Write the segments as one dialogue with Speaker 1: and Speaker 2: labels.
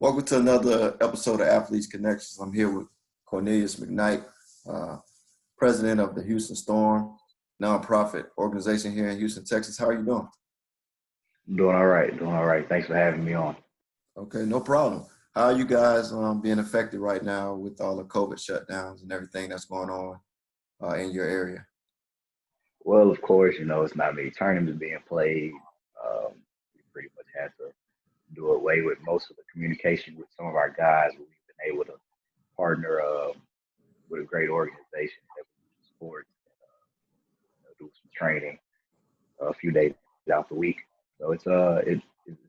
Speaker 1: Welcome to another episode of Athletes Connections. I'm here with Choinelius McKnight, president of the Houston Storm, nonprofit organization here in Houston, Texas. How are you doing?
Speaker 2: Doing all right. Doing all right. Thanks for having me on.
Speaker 1: Okay, no problem. How are you guys being affected right now with all the COVID shutdowns and everything that's going on in your area?
Speaker 2: Well, of course, it's not many tournaments being played. We pretty much had to do away with most of the communication with some of our guys. We've been able to partner with a great organization that we sports and do some training a few days out the week. So it's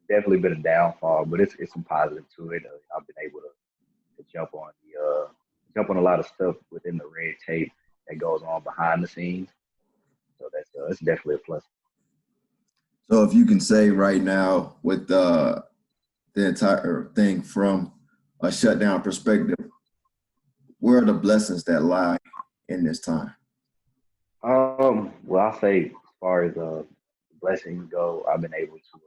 Speaker 2: definitely been a downfall, but it's some positive to it. I've been able to jump on a lot of stuff within the red tape that goes on behind the scenes. So that's definitely a plus.
Speaker 1: So if you can say right now with the entire thing from a shutdown perspective, where are the blessings that lie in this time?
Speaker 2: Well, I'll say as far as blessings go, I've been able to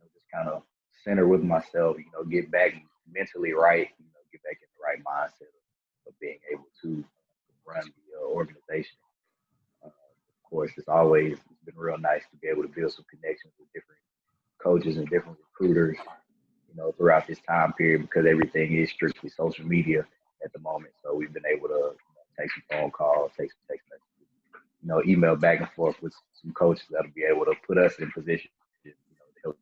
Speaker 2: just kind of center with myself, get back mentally right, get back in the right mindset of being able to run the organization. Of course, it's been real nice to be able to build some connections with different coaches and different recruiters, throughout this time period because everything is strictly social media at the moment. So we've been able to take some phone calls, take some text messages, email back and forth with some coaches that'll be able to put us in position, to help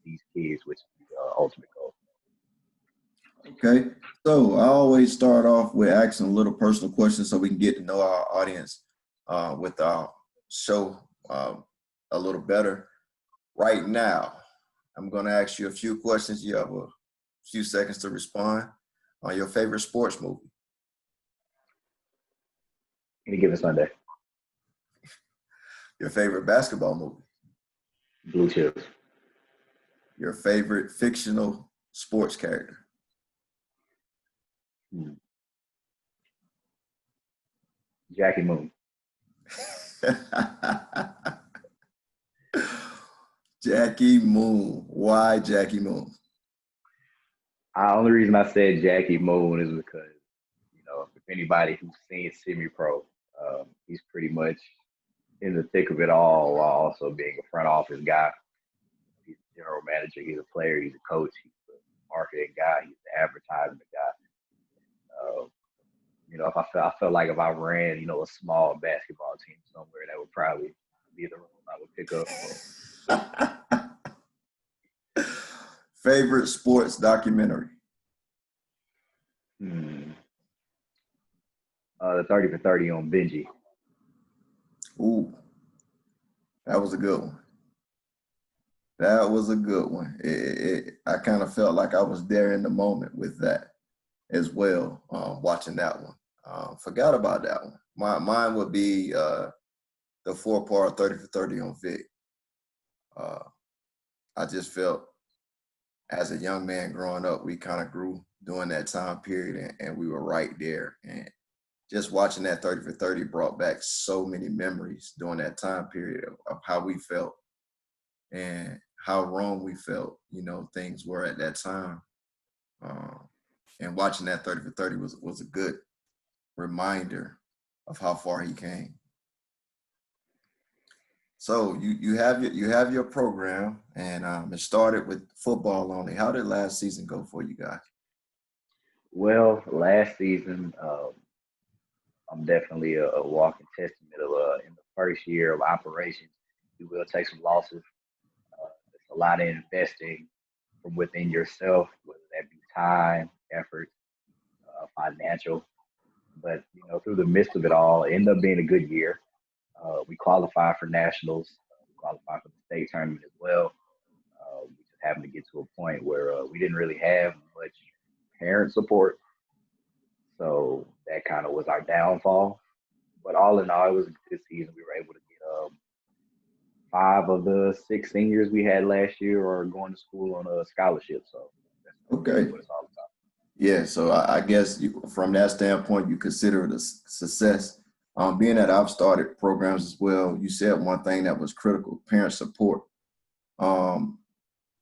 Speaker 2: these kids, which is the ultimate goal.
Speaker 1: Okay, so I always start off with asking a little personal questions so we can get to know our audience with our show a little better. Right now, I'm going to ask you a few questions. You have a few seconds to respond on your favorite sports movie.
Speaker 2: Any given Sunday.
Speaker 1: Your favorite basketball movie.
Speaker 2: Blue Chips.
Speaker 1: Your favorite fictional sports character.
Speaker 2: Jackie Moon.
Speaker 1: Jackie Moon. Why Jackie Moon?
Speaker 2: The only reason I said Jackie Moon is because, if anybody who's seen semi-pro, he's pretty much in the thick of it all while also being a front office guy. He's a general manager, he's a player, he's a coach, he's a marketing guy, he's the advertisement guy. If I felt like if I ran, a small basketball team somewhere, that would probably be the role I would pick
Speaker 1: up. Favorite sports documentary?
Speaker 2: The 30 for 30 on Benji.
Speaker 1: Ooh, that was a good one. That was a good one. I kind of felt like I was there in the moment with that as well, watching that one. Forgot about that one. Mine would be the 4-part 30 for 30 on Vic. I just felt as a young man growing up, we kind of grew during that time period and we were right there. And just watching that 30 for 30 brought back so many memories during that time period of how we felt and how wrong we felt, things were at that time. And watching that 30 for 30 was a good reminder of how far he came. So you have your program, and it started with football only. How did last season go for you guys?
Speaker 2: Well, last season, I'm definitely a walking testament of in the first year of operations, you will take some losses. It's a lot of investing from within yourself, whether that be time, effort, financial. But through the midst of it all, it ended up being a good year. We qualified for nationals. We qualified for the state tournament as well. We just happened to get to a point where we didn't really have much parent support. So that kind of was our downfall. But all in all, it was a good season. We were able to get 5 of the 6 seniors we had last year are going to school on a scholarship. So that's what it's all about.
Speaker 1: Yeah, so I guess from that standpoint, you consider it a success. Being that I've started programs as well, you said one thing that was critical: parent support.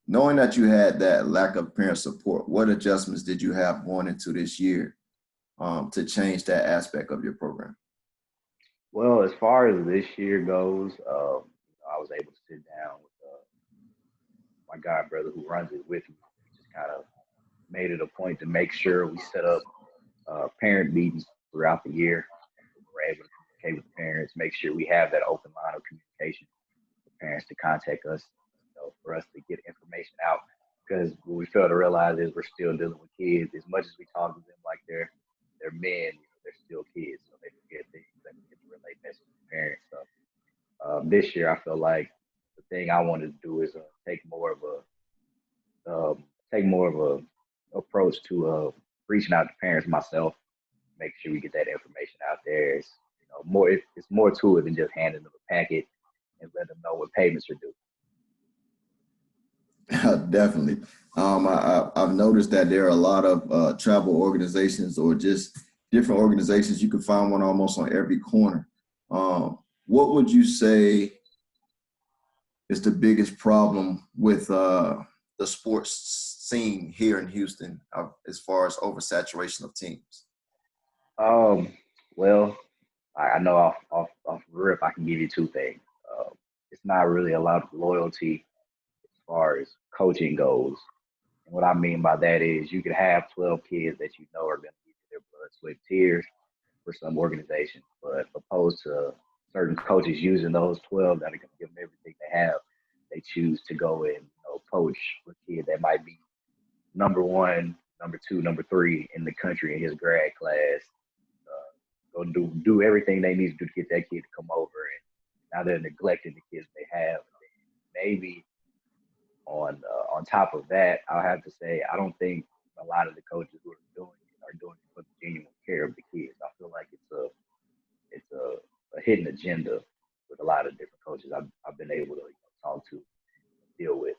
Speaker 1: Knowing that you had that lack of parent support, what adjustments did you have going into this year to change that aspect of your program?
Speaker 2: Well, as far as this year goes, I was able to sit down with my god brother who runs it with me. We just kind of made it a point to make sure we set up parent meetings throughout the year. We're able to communicate with the parents, make sure we have that open line of communication for parents to contact us, for us to get information out. Because what we fail to realize is we're still dealing with kids. As much as we talk to them like they're men, they're still kids, so they forget things. They forget to relate messages to parents. So this year, I feel like the thing I wanted to do is um, take more of a approach to reaching out to parents myself, make sure we get that information out there. It's more. It's more to it than just handing them a packet and letting them know what payments are due.
Speaker 1: Definitely. I've noticed that there are a lot of travel organizations or just different organizations. You can find one almost on every corner. What would you say is the biggest problem with the sports scene here in Houston as far as oversaturation of teams?
Speaker 2: Um, well, I know off rip, I can give you two things. It's not really a lot of loyalty as far as coaching goes. And what I mean by that is you could have 12 kids that you know are going to give you their blood, sweat, tears for some organization, but opposed to certain coaches using those 12 that are going to give them everything they have, they choose to go and poach a kid that might be number one, number two, number three in the country in his grad class. Go do everything they need to do to get that kid to come over, and now they're neglecting the kids they have. Maybe on top of that, I'll have to say I don't think a lot of the coaches who are doing it for the genuine care of the kids. I feel like it's a hidden agenda with a lot of different coaches I've been able to talk to, deal with.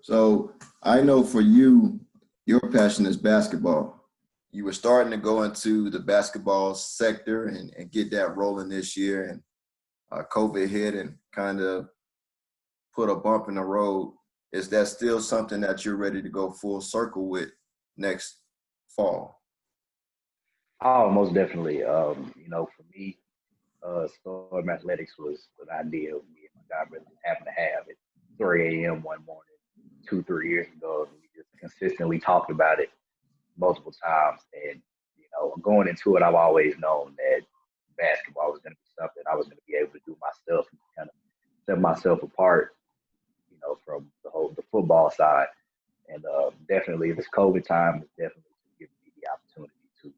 Speaker 1: So I know for you, your passion is basketball. You were starting to go into the basketball sector and get that rolling this year, and COVID hit and kind of put a bump in the road. Is that still something that you're ready to go full circle with next fall?
Speaker 2: Oh, most definitely. For me, Storm Athletics was an idea me and my guy really just happened to have it 3 a.m. one morning, 2, 3 years ago. And we just consistently talked about it multiple times. And, going into it, I've always known that basketball was going to be something I was going to be able to do myself and kind of set myself apart, from the football side. And definitely this COVID time is definitely giving me the opportunity to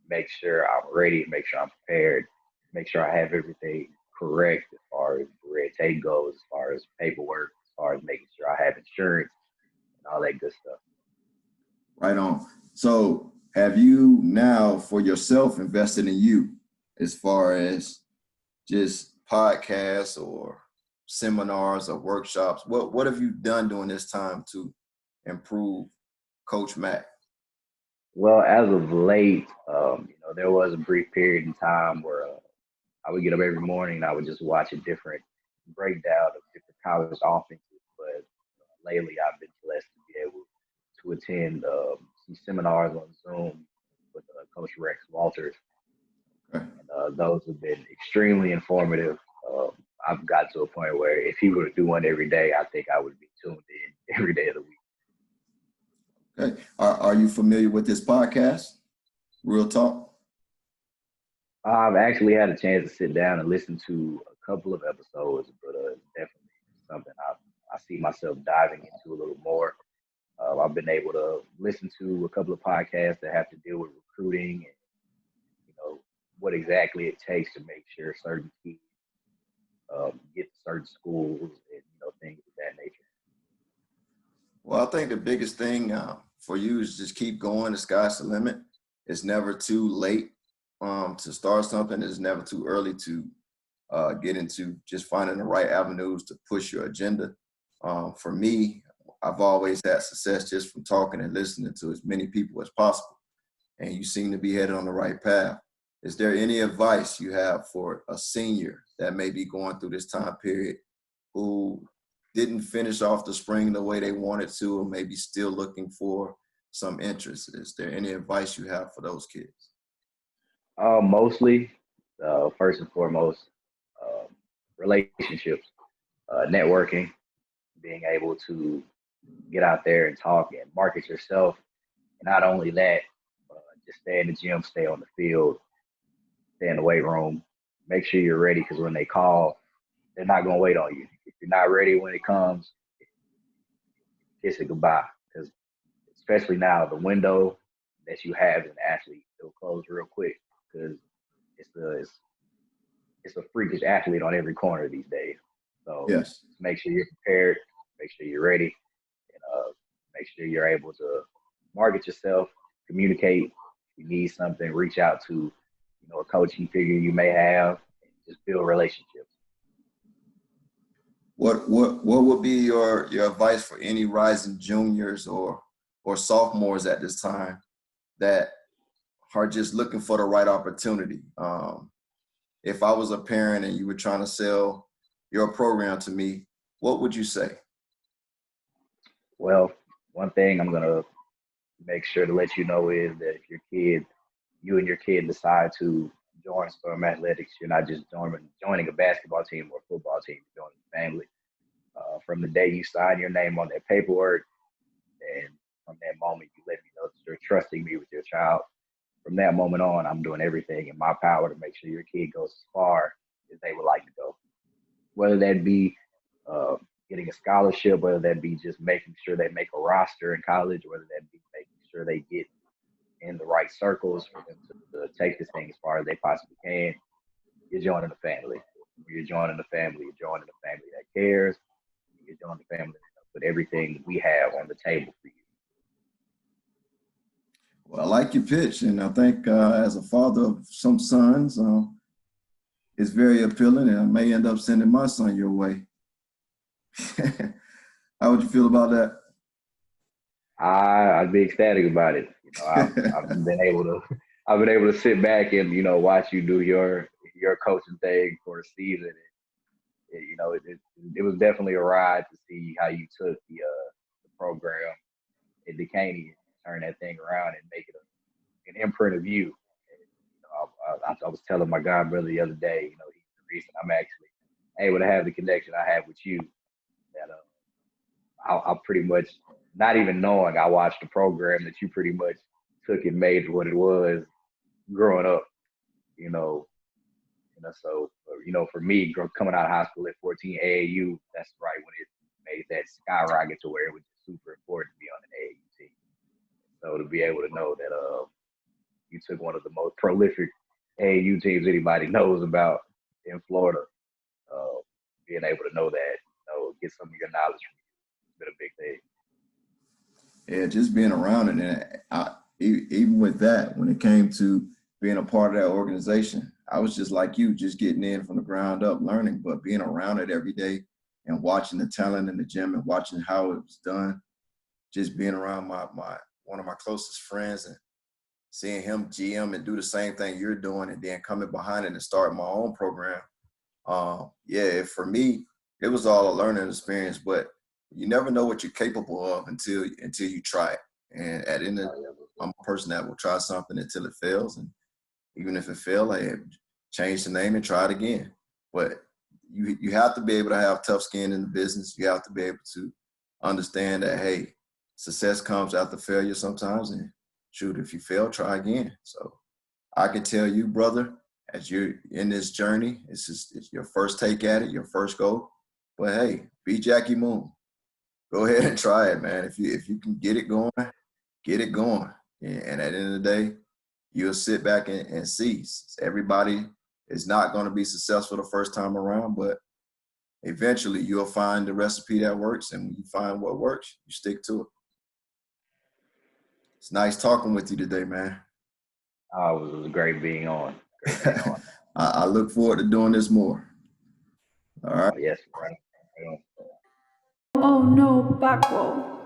Speaker 2: make sure I'm ready, make sure I'm prepared, make sure I have everything correct as far as the red tape goes, as far as paperwork, as far as making sure I have insurance and all that good stuff.
Speaker 1: Right on. So have you now for yourself invested in you as far as just podcasts or seminars or workshops? What have you done during this time to improve Coach Mac?
Speaker 2: Well, as of late, there was a brief period in time where I would get up every morning and I would just watch a different breakdown of different college offenses. But lately, I've been blessed to be able to attend some seminars on Zoom with Coach Rex Walters,
Speaker 1: Okay.
Speaker 2: and those have been extremely informative. I've got to a point where if he were to do one every day, I think I would be tuned in every day of the week.
Speaker 1: Okay. Are you familiar with this podcast, Real Talk?
Speaker 2: I've actually had a chance to sit down and listen to a couple of episodes, but definitely something I see myself diving into a little more. I've been able to listen to a couple of podcasts that have to deal with recruiting and what exactly it takes to make sure certain kids get to certain schools and things of that nature.
Speaker 1: Well, I think the biggest thing for you is just keep going. The sky's the limit. It's never too late to start something. It's never too early to get into just finding the right avenues to push your agenda. For me, I've always had success just from talking and listening to as many people as possible. And you seem to be headed on the right path. Is there any advice you have for a senior that may be going through this time period who didn't finish off the spring the way they wanted to, or maybe still looking for some interest? Is there any advice you have for those kids?
Speaker 2: Mostly, first and foremost, um, relationships, networking, being able to get out there and talk and market yourself. And not only that, just stay in the gym, stay on the field, stay in the weight room. Make sure you're ready because when they call, they're not going to wait on you. If you're not ready when it comes, kiss it goodbye. Because especially now, the window that you have as an athlete, it'll close real quick because it's a freakish athlete on every corner these days. So
Speaker 1: Yes.
Speaker 2: make sure you're prepared, make sure you're ready, and make sure you're able to market yourself, communicate. If you need something, reach out to a coaching figure you may have, and just build relationships.
Speaker 1: What would be your advice for any rising juniors or sophomores at this time that are just looking for the right opportunity? If I was a parent and you were trying to sell your program to me, what would you say?
Speaker 2: Well, one thing I'm gonna make sure to let you know is that if you and your kid decide to join Storm Athletics, you're not just joining a basketball team or a football team, you're joining a family. From the day you sign your name on that paperwork, and from that moment you let me know that you're trusting me with your child. From that moment on, I'm doing everything in my power to make sure your kid goes as far as they would like to go. Whether that be uh, getting a scholarship, whether that be just making sure they make a roster in college, whether that be making sure they get in the right circles for them to take this thing as far as they possibly can. You're joining the family. You're joining the family. You're joining the family that cares. You're joining the family that put everything we have on the table for you.
Speaker 1: Well, I like your pitch, and I think as a father of some sons, it's very appealing, and I may end up sending my son your way. How would you feel about that?
Speaker 2: I'd be ecstatic about it. I've been able to I've been able to sit back and watch you do your coaching thing for a season. It was definitely a ride to see how you took the program at Decaney and turn that thing around and make it an imprint of you. I was telling my god brother the other day, he's the reason I'm actually able to have the connection I have with you. That I pretty much, not even knowing, I watched the program that you pretty much took and made what it was growing up. You know, so for me, coming out of high school at 14, AAU, that's right when it made that skyrocket to where it was super important to be on an AAU team. So to be able to know that you took one of the most prolific AAU teams anybody knows about in Florida, being able to know that, get some of your knowledge from you, it's been a big thing.
Speaker 1: Yeah, just being around it, and even with that, when it came to being a part of that organization, I was just like you, just getting in from the ground up, learning, but being around it every day and watching the talent in the gym and watching how it was done, just being around my one of my closest friends and seeing him GM and do the same thing you're doing, and then coming behind it and start my own program. Yeah, for me, it was all a learning experience, but you never know what you're capable of until you try it. And at the end of, I'm a person that will try something until it fails, and even if it fails, I change the name and try it again. But you have to be able to have tough skin in the business. You have to be able to understand that, hey, success comes after failure sometimes, and shoot, if you fail, try again. So I can tell you, brother, as you're in this journey, it's your first take at it, your first go. But hey, be Jackie Moon. Go ahead and try it, man. If you can get it going, get it going. And at the end of the day, you'll sit back and see. Everybody is not going to be successful the first time around, but eventually you'll find the recipe that works. And when you find what works, you stick to it. It's nice talking with you today, man.
Speaker 2: Oh, it was great being on. Great being on.
Speaker 1: I look forward to doing this more. All right.
Speaker 2: Yes, right.
Speaker 3: Oh no, backward.